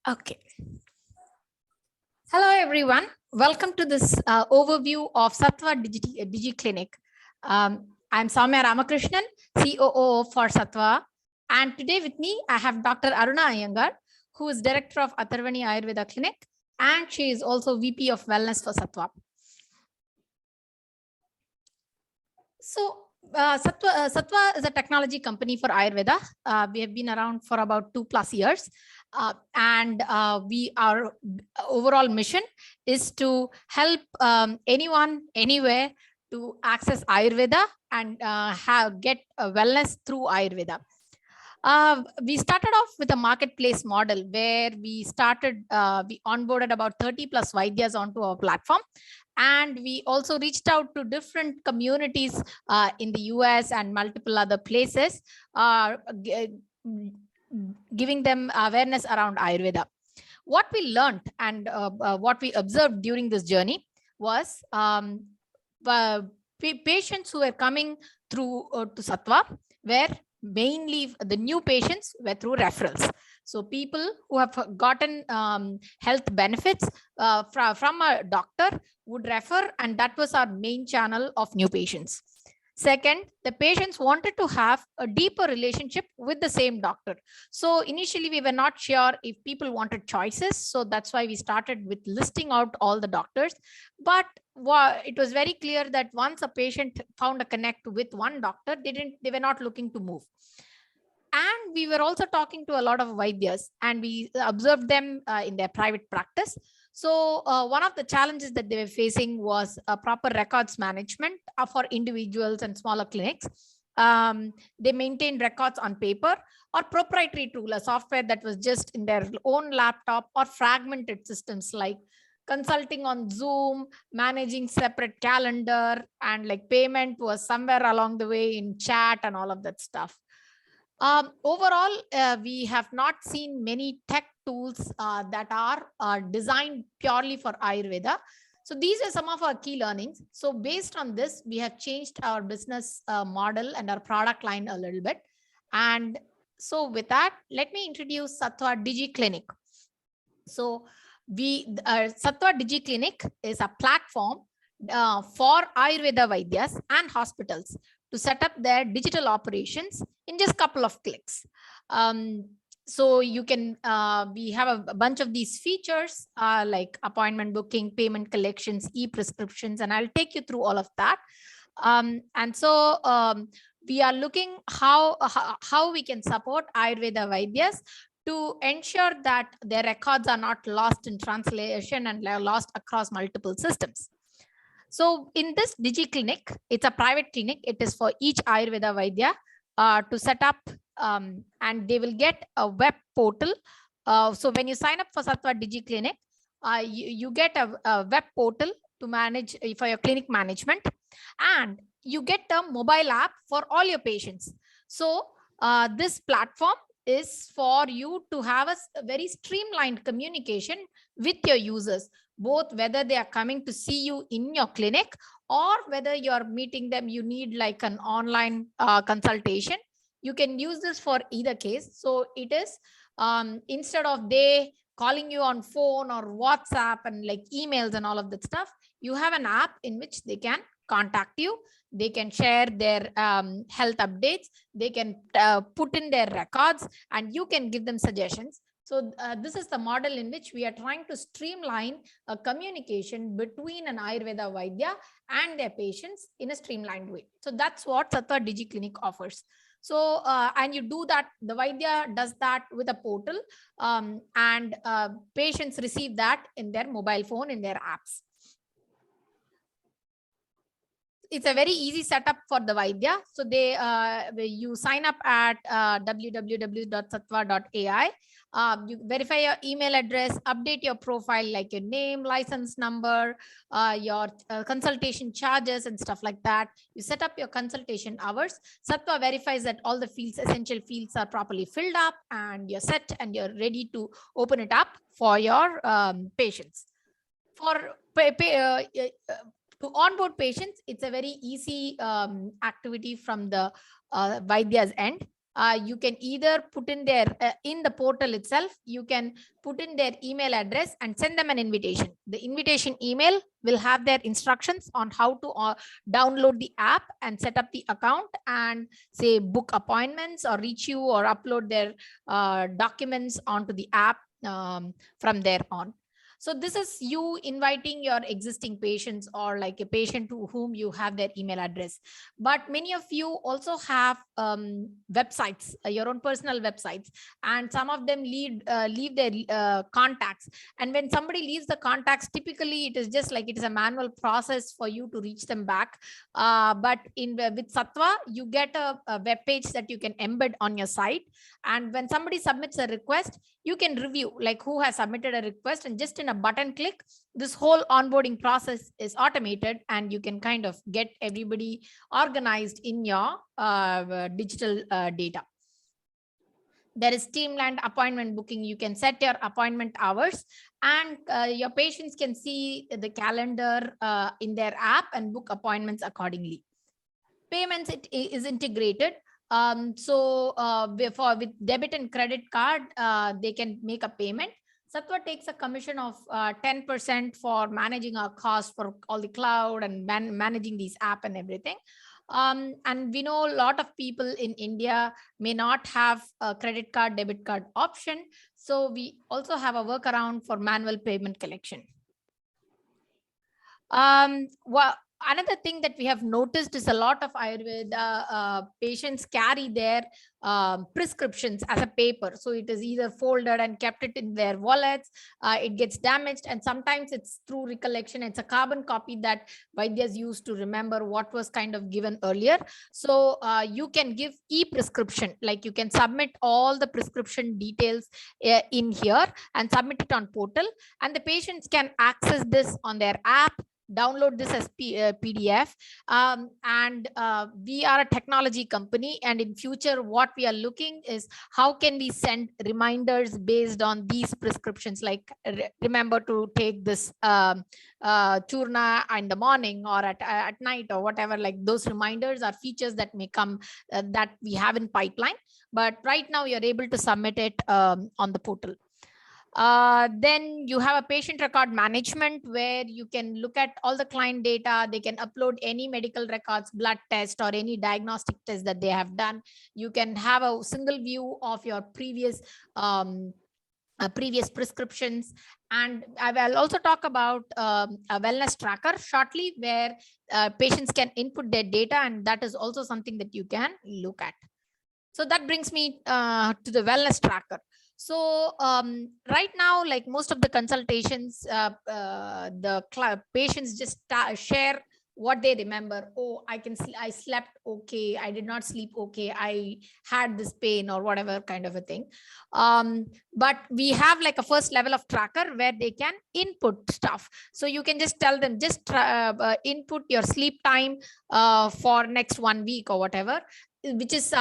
Okay. Hello, everyone. Welcome to this overview of Satva Digi Clinic. I'm Soumya Ramakrishnan, COO for Satva. And today with me, I have Dr. Aruna Iyengar, who is Director of Atharvani Ayurveda Clinic. And she is also VP of Wellness for Satva. So Satva is a technology company for Ayurveda. We have been around for about 2+ years. Our overall mission is to help anyone, anywhere to access Ayurveda and get wellness through Ayurveda. We started off with a marketplace model where we onboarded about 30+ vaidyas onto our platform. And we also reached out to different communities in the US and multiple other places, giving them awareness around Ayurveda. What we learned and what we observed during this journey was patients who were coming through to Satva were mainly the new patients were through referrals. So people who have gotten health benefits from a doctor would refer, and that was our main channel of new patients. Second, the patients wanted to have a deeper relationship with the same doctor. So initially we were not sure if people wanted choices. So that's why we started with listing out all the doctors. But it was very clear that once a patient found a connect with one doctor, they were not looking to move. And we were also talking to a lot of vaidyas, and we observed them in their private practice. So one of the challenges that they were facing was proper records management for individuals and smaller clinics. They maintained records on paper or proprietary tool, a software that was just in their own laptop, or fragmented systems like consulting on Zoom, managing separate calendar, and like payment was somewhere along the way in chat and all of that stuff. Overall, we have not seen many tech tools that are designed purely for Ayurveda. So these are some of our key learnings. So based on this, we have changed our business model and our product line a little bit. And so with that, let me introduce Satva Digi Clinic. So Satva Digi Clinic is a platform for Ayurveda Vaidyas and hospitals to set up their digital operations in just a couple of clicks. So you can, we have a bunch of these features like appointment booking, payment collections, e-prescriptions, and I'll take you through all of that. We are looking how we can support Ayurveda Vaidyas to ensure that their records are not lost in translation and lost across multiple systems. So in this Digi Clinic, it's a private clinic. It is for each Ayurveda Vaidya to set up, and they will get a web portal. So when you sign up for Satva Digi Clinic, you get a web portal to manage for your clinic management, and you get a mobile app for all your patients. So this platform is for you to have a very streamlined communication with your users, both whether they are coming to see you in your clinic or whether you're meeting them, you need like an online consultation. You can use this for either case. So it is instead of they calling you on phone or WhatsApp and like emails and all of that stuff, you have an app in which they can contact you. They can share their health updates. They can put in their records, and you can give them suggestions. So this is the model in which we are trying to streamline a communication between an Ayurveda Vaidya and their patients in a streamlined way. So that's what Satva Digi Clinic offers. So, and you do that, the Vaidya does that with a portal, and patients receive that in their mobile phone, in their apps. It's a very easy setup for the Vaidya. So you sign up at www.satva.ai. You verify your email address, update your profile like your name, license number, your consultation charges and stuff like that. You set up your consultation hours. Satva verifies that all the fields, essential fields, are properly filled up, and you're set and you're ready to open it up for your patients. To onboard patients, it's a very easy activity from the Vaidya's end. You can either put in their in the portal itself, you can put in their email address and send them an invitation. The invitation email will have their instructions on how to download the app and set up the account and say book appointments or reach you or upload their documents onto the app from there on. So this is you inviting your existing patients or like a patient to whom you have their email address. But many of you also have websites, your own personal websites, and some of them leave their contacts. And when somebody leaves the contacts, typically it is just like it is a manual process for you to reach them back. But with Satva, you get a web page that you can embed on your site. And when somebody submits a request, you can review like who has submitted a request, and just in a button click, this whole onboarding process is automated, and you can kind of get everybody organized in your digital data. There is streamlined appointment booking. You can set your appointment hours, and your patients can see the calendar in their app and book appointments accordingly. Payments, it is integrated. With debit and credit card, they can make a payment. Satva takes a commission of 10% for managing our costs for all the cloud and managing these app and everything. And we know a lot of people in India may not have a credit card, debit card option. So we also have a workaround for manual payment collection. Another thing that we have noticed is a lot of Ayurveda patients carry their prescriptions as a paper. So it is either folded and kept it in their wallets. It gets damaged, and sometimes it's through recollection. It's a carbon copy that vaidyas use to remember what was kind of given earlier. So you can give e-prescription, like you can submit all the prescription details in here and submit it on portal, and the patients can access this on their app, download this as PDF. We are a technology company, and in future what we are looking is how can we send reminders based on these prescriptions, like remember to take this churna in the morning or at night or whatever. Like those reminders are features that may come that we have in pipeline, but right now you're able to submit it on the portal. Then you have a patient record management where you can look at all the client data. They can upload any medical records, blood test, or any diagnostic test that they have done. You can have a single view of your previous prescriptions. And I will also talk about a wellness tracker shortly, where patients can input their data, and that is also something that you can look at. So that brings me to the wellness tracker. So right now, like most of the consultations, the patients just share what they remember. Oh, I slept okay, I did not sleep okay, I had this pain or whatever kind of a thing. But we have like a first level of tracker where they can input stuff. So you can just tell them, just input your sleep time for next 1 week or whatever, which is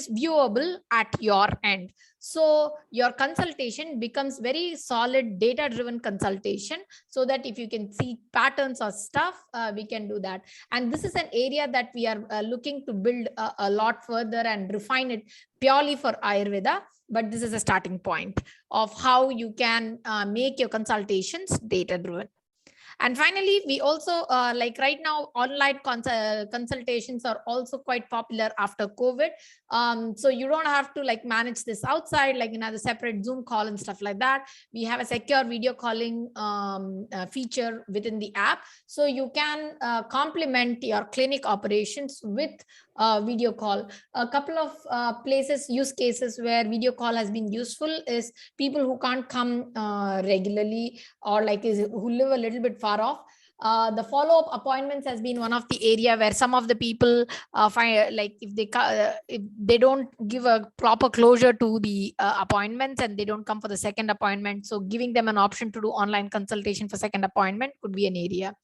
viewable at your end. So your consultation becomes very solid data driven consultation, so that if you can see patterns or stuff, we can do that. And this is an area that we are looking to build a lot further and refine it purely for Ayurveda. But this is a starting point of how you can make your consultations data driven. And finally, we also like right now, online consultations are also quite popular after COVID. So you don't have to like manage this outside, like the separate Zoom call and stuff like that. We have a secure video calling feature within the app. So you can complement your clinic operations with video call. A couple of places, use cases where video call has been useful is people who can't come regularly, or like who live a little bit far off. The follow-up appointments has been one of the area where some of the people find like if they don't give a proper closure to the appointments, and they don't come for the second appointment. So giving them an option to do online consultation for second appointment could be an area.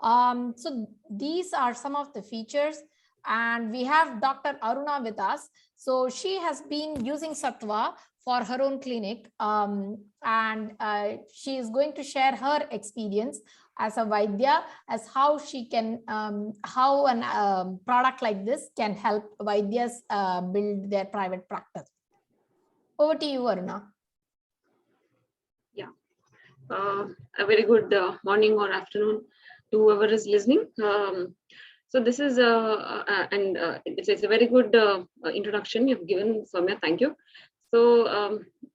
So these are some of the features. And we have Dr. Aruna with us. So she has been using Satva for her own clinic, and she is going to share her experience as a Vaidya, as how she can, how an product like this can help Vaidyas build their private practice. Over to you, Aruna. Yeah, a very good morning or afternoon to whoever is listening. So this is it's a very good introduction you've given, Soumya. Thank you. So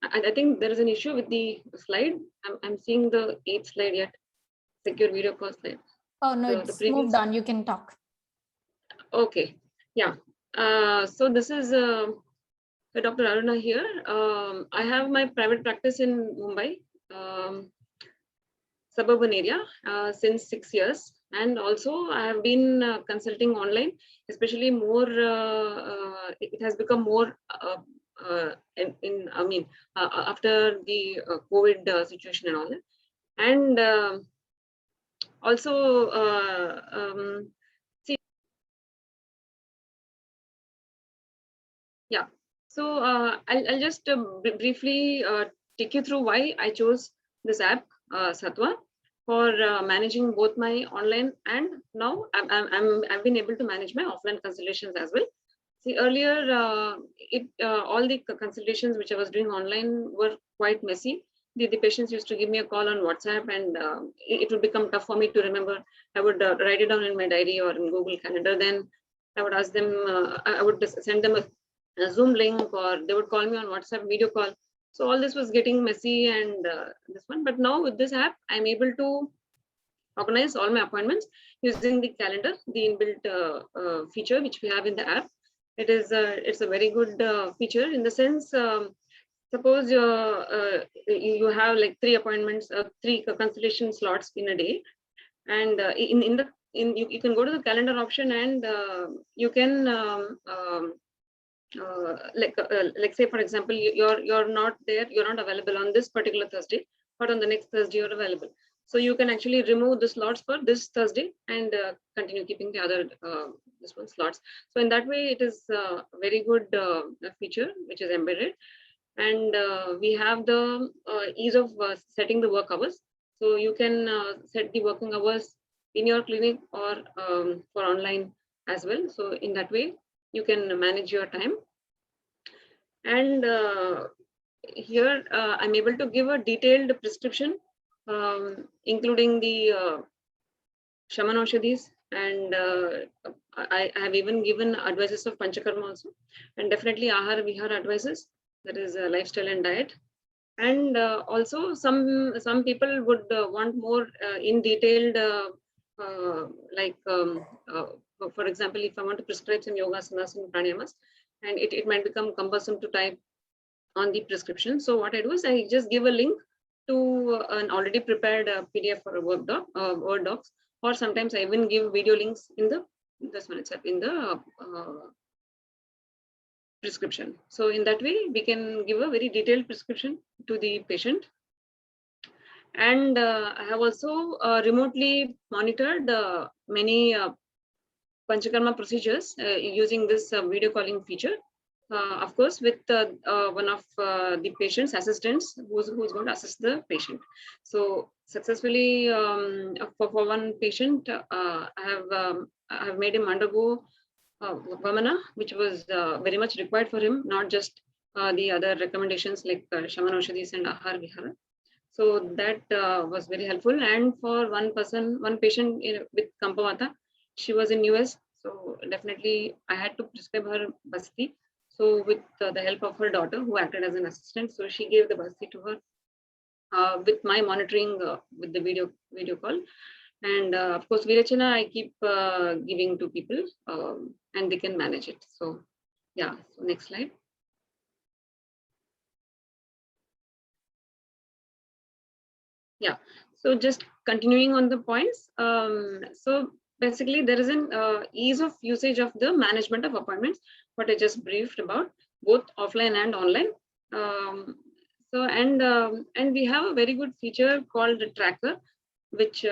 I think there is an issue with the slide. I'm seeing the 8th slide yet. Secure video call slide. Oh no, it's moved on. You can talk. Okay. Yeah. So this is Dr. Aruna here. I have my private practice in Mumbai, suburban area, since 6 years. And also I have been consulting online, especially more, it has become more after the COVID situation and all that. And also, yeah. So I'll just briefly take you through why I chose this app, Satva, for managing both my online, and now I've been able to manage my offline consultations as well. See, earlier all the consultations which I was doing online were quite messy. The patients used to give me a call on WhatsApp, and it would become tough for me to remember. I would write it down in my diary or in Google Calendar. Then I would ask them, I would send them a Zoom link, or they would call me on WhatsApp video call. So all this was getting messy, and this one. But now with this app, I'm able to organize all my appointments using the calendar, the inbuilt feature which we have in the app. It's a very good feature in the sense. Suppose you have like 3 appointments, 3 consultation slots in a day, and you can go to the calendar option, and you can like say for example, you're not there, you're not available on this particular Thursday, but on the next Thursday you're available. So you can actually remove the slots for this Thursday and continue keeping the other this one slots. So in that way, it is a very good feature which is embedded. And we have the ease of setting the work hours. So you can set the working hours in your clinic or for online as well. So in that way, you can manage your time. And here I'm able to give a detailed prescription, including the Shaman Aushadhis, and I have even given advices of Panchakarma also, and definitely Ahara Vihara advices, that is lifestyle and diet. And also some people would want more in detailed, for example, if I want to prescribe some yogasanas and pranayamas, and it might become cumbersome to type on the prescription. So what I do is I just give a link to an already prepared PDF or a Word docs, or sometimes I even give video links in this one itself in the prescription. So in that way, we can give a very detailed prescription to the patient. And I have also remotely monitored many Panchakarma procedures using this video calling feature. Of course, with one of the patient's assistants who's going to assist the patient. So successfully, for one patient, I have made him undergo Vamana, which was very much required for him, not just the other recommendations like Shaman Aushadhis and Ahara Vihara. So that was very helpful. And for one patient with Kampavata, she was in US. So definitely I had to prescribe her Basti. So with the help of her daughter, who acted as an assistant, so she gave the Basti to her with my monitoring with the video call. And of course, Virachana I keep giving to people, and they can manage it. So yeah, so next slide. Yeah, so just continuing on the points. So basically there is an ease of usage of the management of appointments, what I just briefed about, both offline and online. And we have a very good feature called the tracker, which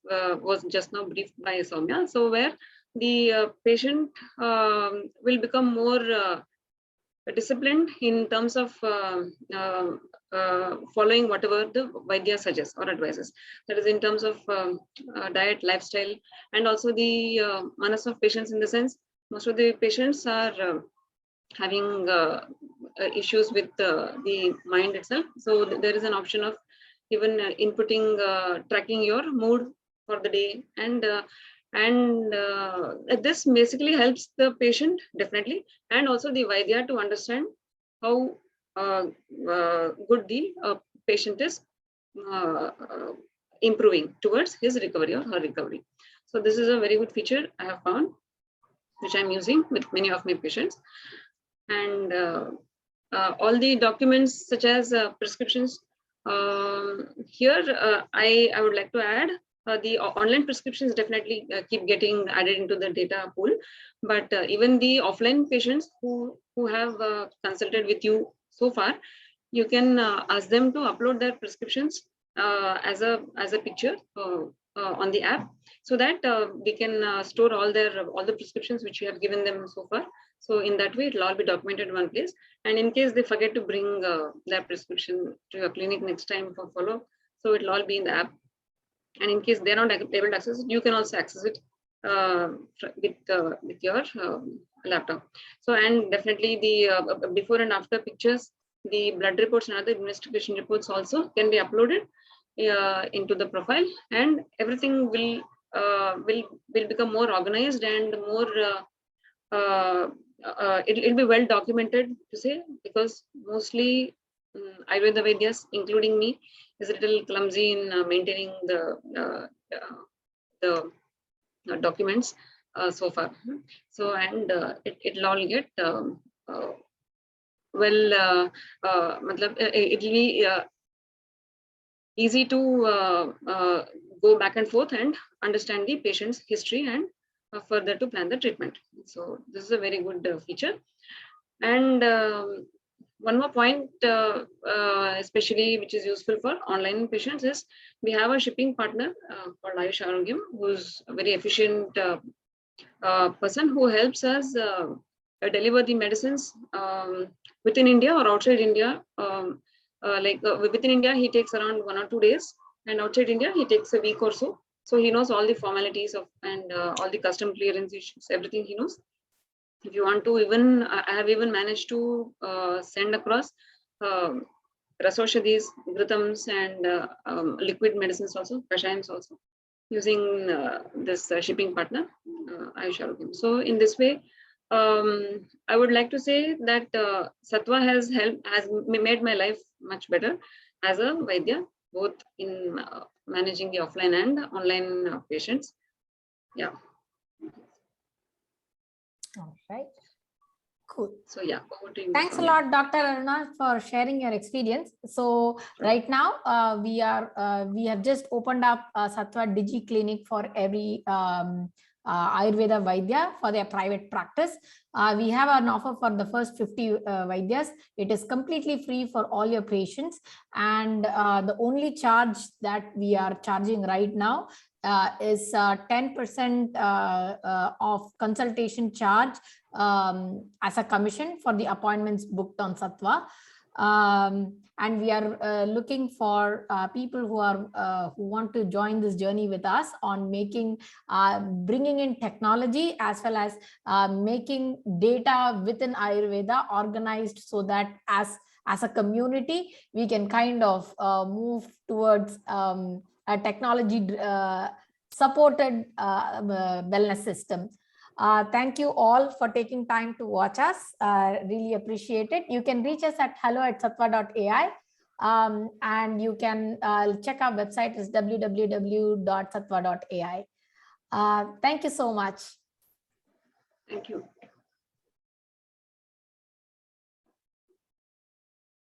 was just now briefed by Soumya. So where the patient will become more disciplined in terms of following whatever the Vaidya suggests or advises. That is in terms of diet, lifestyle, and also the manas of patients, in the sense most of the patients are having issues with the mind itself. So there is an option of even inputting, tracking your mood for the day, and this basically helps the patient definitely, and also the Vaidya to understand how good the patient is improving towards his recovery or her recovery. So this is a very good feature I have found, which I'm using with many of my patients. And all the documents such as prescriptions, here I would like to add the online prescriptions definitely keep getting added into the data pool, but even the offline patients who have consulted with you so far, you can ask them to upload their prescriptions as a picture on the app, so that we can store all the prescriptions which you have given them so far. So in that way, it will all be documented in one place. And in case they forget to bring their prescription to your clinic next time for follow, so it will all be in the app. And in case they're not able to access it, you can also access it with your laptop. So, and definitely the before and after pictures, the blood reports and other investigation reports also can be uploaded into the profile, and everything will become more organized and more it'll be well documented, to say, because mostly Ayurveda Vaidyas, including me, is a little clumsy in maintaining the documents so far. So, and it'll all get it'll be easy to go back and forth and understand the patient's history and further to plan the treatment. So this is a very good feature. And one more point, especially which is useful for online patients, is we have a shipping partner called Ayush Arogyam, who's a very efficient person who helps us deliver the medicines within India or outside India. Within India, he takes around 1 or 2 days, and outside India, he takes a week or so. So he knows all the formalities of and all the custom clearance issues, everything he knows. If you want to, even I have even managed to send across rasoshadis, gritams, and liquid medicines also, kashayams also, using this shipping partner, Ayush Arogyam. So in this way, I would like to say that Satva has made my life much better as a Vaidya, both in managing the offline and online patients. Yeah. All right. Cool. So yeah, over to you. Thanks a lot, Dr. Aruna, for sharing your experience. So right now we have just opened up Satva Digi Clinic for every Ayurveda Vaidya for their private practice. We have an offer for the first 50 Vaidyas. It is completely free for all your patients. And the only charge that we are charging right now is 10% of consultation charge as a commission for the appointments booked on Satva. And we are looking for people who want to join this journey with us on bringing in technology, as well as making data within Ayurveda organized, so that as a community we can kind of move towards a technology supported wellness system. Thank you all for taking time to watch us. Really appreciate it. You can reach us at hello@satva.ai, and you can check our website is www.satva.ai. Thank you so much. Thank you.